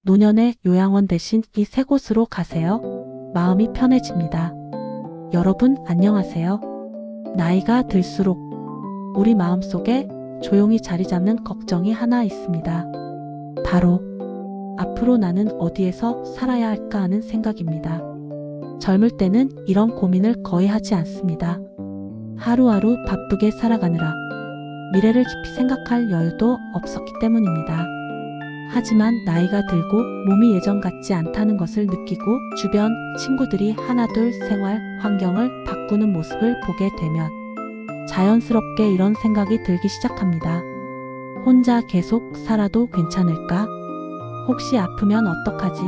노년의 요양원 대신 이 세 곳으로 가세요. 마음이 편해집니다. 여러분 안녕하세요. 나이가 들수록 우리 마음속에 조용히 자리 잡는 걱정이 하나 있습니다. 바로 앞으로 나는 어디에서 살아야 할까 하는 생각입니다. 젊을 때는 이런 고민을 거의 하지 않습니다. 하루하루 바쁘게 살아가느라 미래를 깊이 생각할 여유도 없었기 때문입니다. 하지만 나이가 들고 몸이 예전 같지 않다는 것을 느끼고 주변 친구들이 하나둘 생활 환경을 바꾸는 모습을 보게 되면 자연스럽게 이런 생각이 들기 시작합니다. 혼자 계속 살아도 괜찮을까? 혹시 아프면 어떡하지?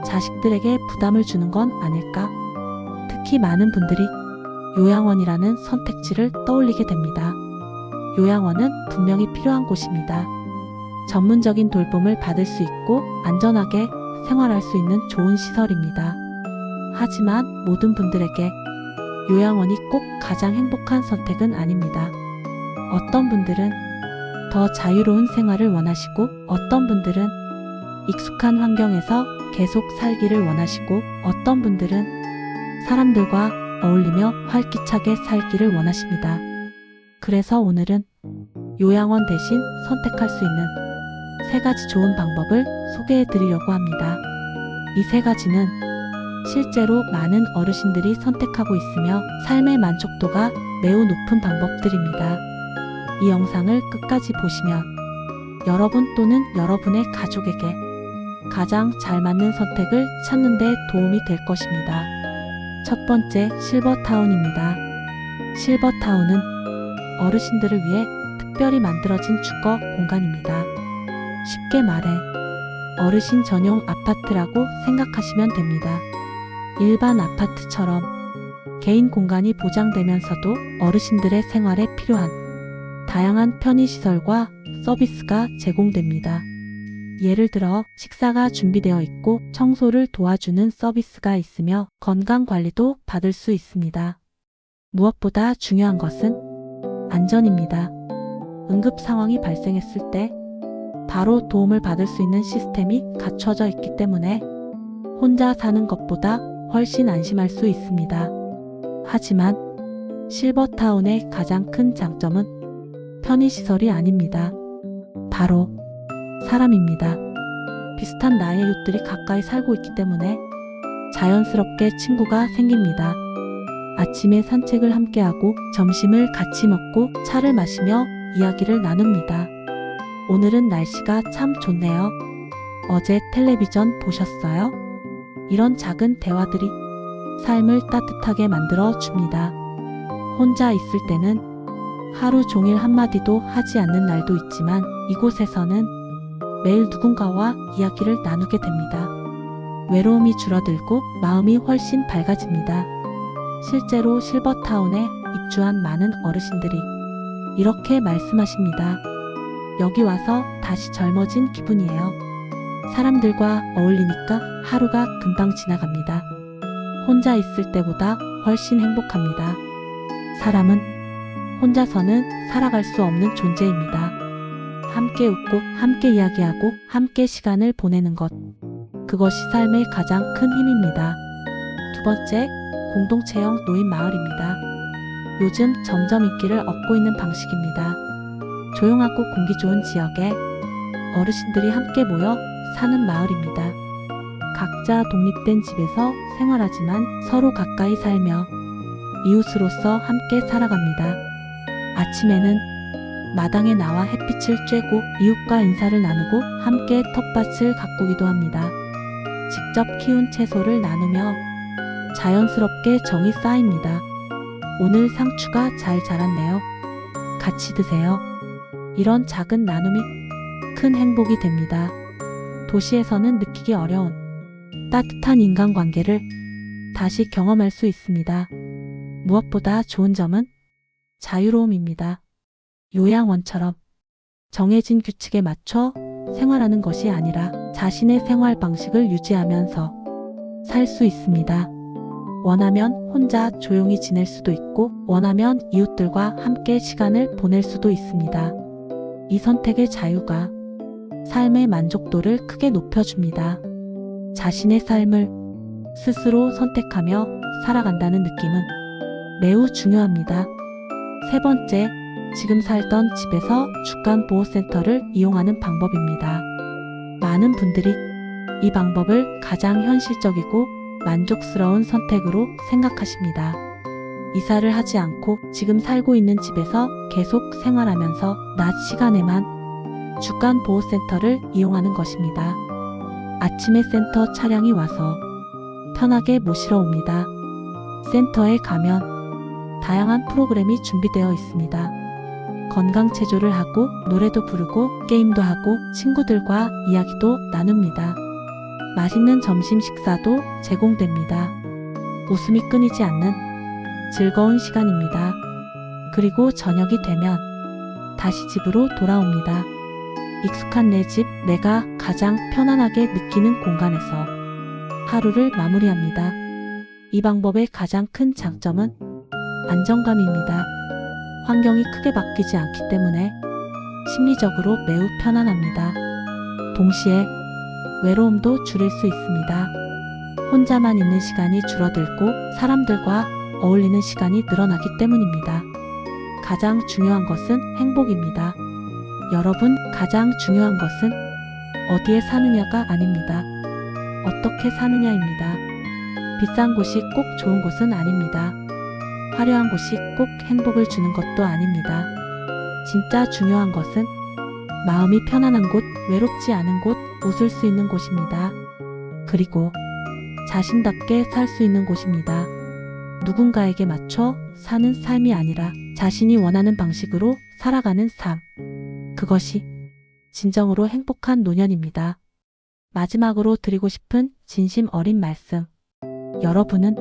자식들에게 부담을 주는 건 아닐까? 특히 많은 분들이 요양원이라는 선택지를 떠올리게 됩니다. 요양원은 분명히 필요한 곳입니다. 전문적인 돌봄을 받을 수 있고 안전하게 생활할 수 있는 좋은 시설입니다. 하지만 모든 분들에게 요양원이 꼭 가장 행복한 선택은 아닙니다. 어떤 분들은 더 자유로운 생활을 원하시고 어떤 분들은 익숙한 환경에서 계속 살기를 원하시고 어떤 분들은 사람들과 어울리며 활기차게 살기를 원하십니다. 그래서 오늘은 요양원 대신 선택할 수 있는 세 가지 좋은 방법을 소개해 드리려고 합니다. 이 세 가지는 실제로 많은 어르신들이 선택하고 있으며 삶의 만족도가 매우 높은 방법들입니다. 이 영상을 끝까지 보시면 여러분 또는 여러분의 가족에게 가장 잘 맞는 선택을 찾는 데 도움이 될 것입니다. 첫 번째, 실버타운입니다. 실버타운은 어르신들을 위해 특별히 만들어진 주거 공간입니다. 쉽게 말해 어르신 전용 아파트라고 생각하시면 됩니다. 일반 아파트처럼 개인 공간이 보장되면서도 어르신들의 생활에 필요한 다양한 편의시설과 서비스가 제공됩니다. 예를 들어 식사가 준비되어 있고 청소를 도와주는 서비스가 있으며 건강관리도 받을 수 있습니다. 무엇보다 중요한 것은 안전입니다. 응급 상황이 발생했을 때 바로 도움을 받을 수 있는 시스템이 갖춰져 있기 때문에 혼자 사는 것보다 훨씬 안심할 수 있습니다. 하지만 실버타운의 가장 큰 장점은 편의시설이 아닙니다. 바로 사람입니다. 비슷한 나이의 이웃들이 가까이 살고 있기 때문에 자연스럽게 친구가 생깁니다. 아침에 산책을 함께하고 점심을 같이 먹고 차를 마시며 이야기를 나눕니다. 오늘은 날씨가 참 좋네요. 어제 텔레비전 보셨어요? 이런 작은 대화들이 삶을 따뜻하게 만들어 줍니다. 혼자 있을 때는 하루 종일 한마디도 하지 않는 날도 있지만 이곳에서는 매일 누군가와 이야기를 나누게 됩니다. 외로움이 줄어들고 마음이 훨씬 밝아집니다. 실제로 실버타운에 입주한 많은 어르신들이 이렇게 말씀하십니다. 여기 와서 다시 젊어진 기분이에요. 사람들과 어울리니까 하루가 금방 지나갑니다. 혼자 있을 때보다 훨씬 행복합니다. 사람은 혼자서는 살아갈 수 없는 존재입니다. 함께 웃고 함께 이야기하고 함께 시간을 보내는 것. 그것이 삶의 가장 큰 힘입니다. 두 번째, 공동체형 노인 마을입니다. 요즘 점점 인기를 얻고 있는 방식입니다. 조용하고 공기 좋은 지역에 어르신들이 함께 모여 사는 마을입니다. 각자 독립된 집에서 생활하지만 서로 가까이 살며 이웃으로서 함께 살아갑니다. 아침에는 마당에 나와 햇빛을 쬐고 이웃과 인사를 나누고 함께 텃밭을 가꾸기도 합니다. 직접 키운 채소를 나누며 자연스럽게 정이 쌓입니다. 오늘 상추가 잘 자랐네요. 같이 드세요. 이런 작은 나눔이 큰 행복이 됩니다. 도시에서는 느끼기 어려운 따뜻한 인간관계를 다시 경험할 수 있습니다. 무엇보다 좋은 점은 자유로움입니다. 요양원처럼 정해진 규칙에 맞춰 생활하는 것이 아니라 자신의 생활 방식을 유지하면서 살 수 있습니다. 원하면 혼자 조용히 지낼 수도 있고 원하면 이웃들과 함께 시간을 보낼 수도 있습니다. 이 선택의 자유가 삶의 만족도를 크게 높여줍니다. 자신의 삶을 스스로 선택하며 살아간다는 느낌은 매우 중요합니다. 세 번째, 지금 살던 집에서 주간보호센터를 이용하는 방법입니다. 많은 분들이 이 방법을 가장 현실적이고 만족스러운 선택으로 생각하십니다. 이사를 하지 않고 지금 살고 있는 집에서 계속 생활하면서 낮 시간에만 주간보호센터를 이용하는 것입니다. 아침에 센터 차량이 와서 편하게 모시러 옵니다. 센터에 가면 다양한 프로그램이 준비되어 있습니다. 건강체조를 하고 노래도 부르고 게임도 하고 친구들과 이야기도 나눕니다. 맛있는 점심 식사도 제공됩니다. 웃음이 끊이지 않는 즐거운 시간입니다. 그리고 저녁이 되면 다시 집으로 돌아옵니다. 익숙한 내 집, 내가 가장 편안하게 느끼는 공간에서 하루를 마무리합니다. 이 방법의 가장 큰 장점은 안정감입니다. 환경이 크게 바뀌지 않기 때문에 심리적으로 매우 편안합니다. 동시에 외로움도 줄일 수 있습니다. 혼자만 있는 시간이 줄어들고 사람들과 어울리는 시간이 늘어나기 때문입니다. 가장 중요한 것은 행복입니다. 여러분, 가장 중요한 것은 어디에 사느냐가 아닙니다. 어떻게 사느냐입니다. 비싼 곳이 꼭 좋은 곳은 아닙니다. 화려한 곳이 꼭 행복을 주는 것도 아닙니다. 진짜 중요한 것은 마음이 편안한 곳, 외롭지 않은 곳, 웃을 수 있는 곳입니다. 그리고 자신답게 살 수 있는 곳입니다. 누군가에게 맞춰 사는 삶이 아니라 자신이 원하는 방식으로 살아가는 삶. 그것이 진정으로 행복한 노년입니다. 마지막으로 드리고 싶은 진심 어린 말씀. 여러분은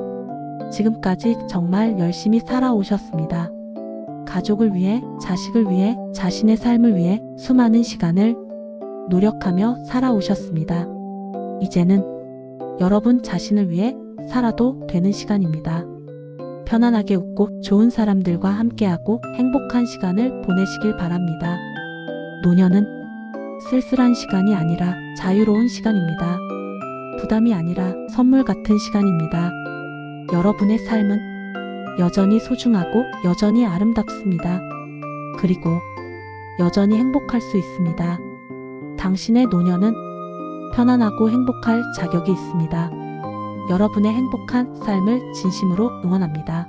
지금까지 정말 열심히 살아오셨습니다. 가족을 위해, 자식을 위해, 자신의 삶을 위해 수많은 시간을 노력하며 살아오셨습니다. 이제는 여러분 자신을 위해 살아도 되는 시간입니다. 편안하게 웃고 좋은 사람들과 함께하고 행복한 시간을 보내시길 바랍니다. 노년은 쓸쓸한 시간이 아니라 자유로운 시간입니다. 부담이 아니라 선물 같은 시간입니다. 여러분의 삶은 여전히 소중하고 여전히 아름답습니다. 그리고 여전히 행복할 수 있습니다. 당신의 노년은 편안하고 행복할 자격이 있습니다. 여러분의 행복한 삶을 진심으로 응원합니다.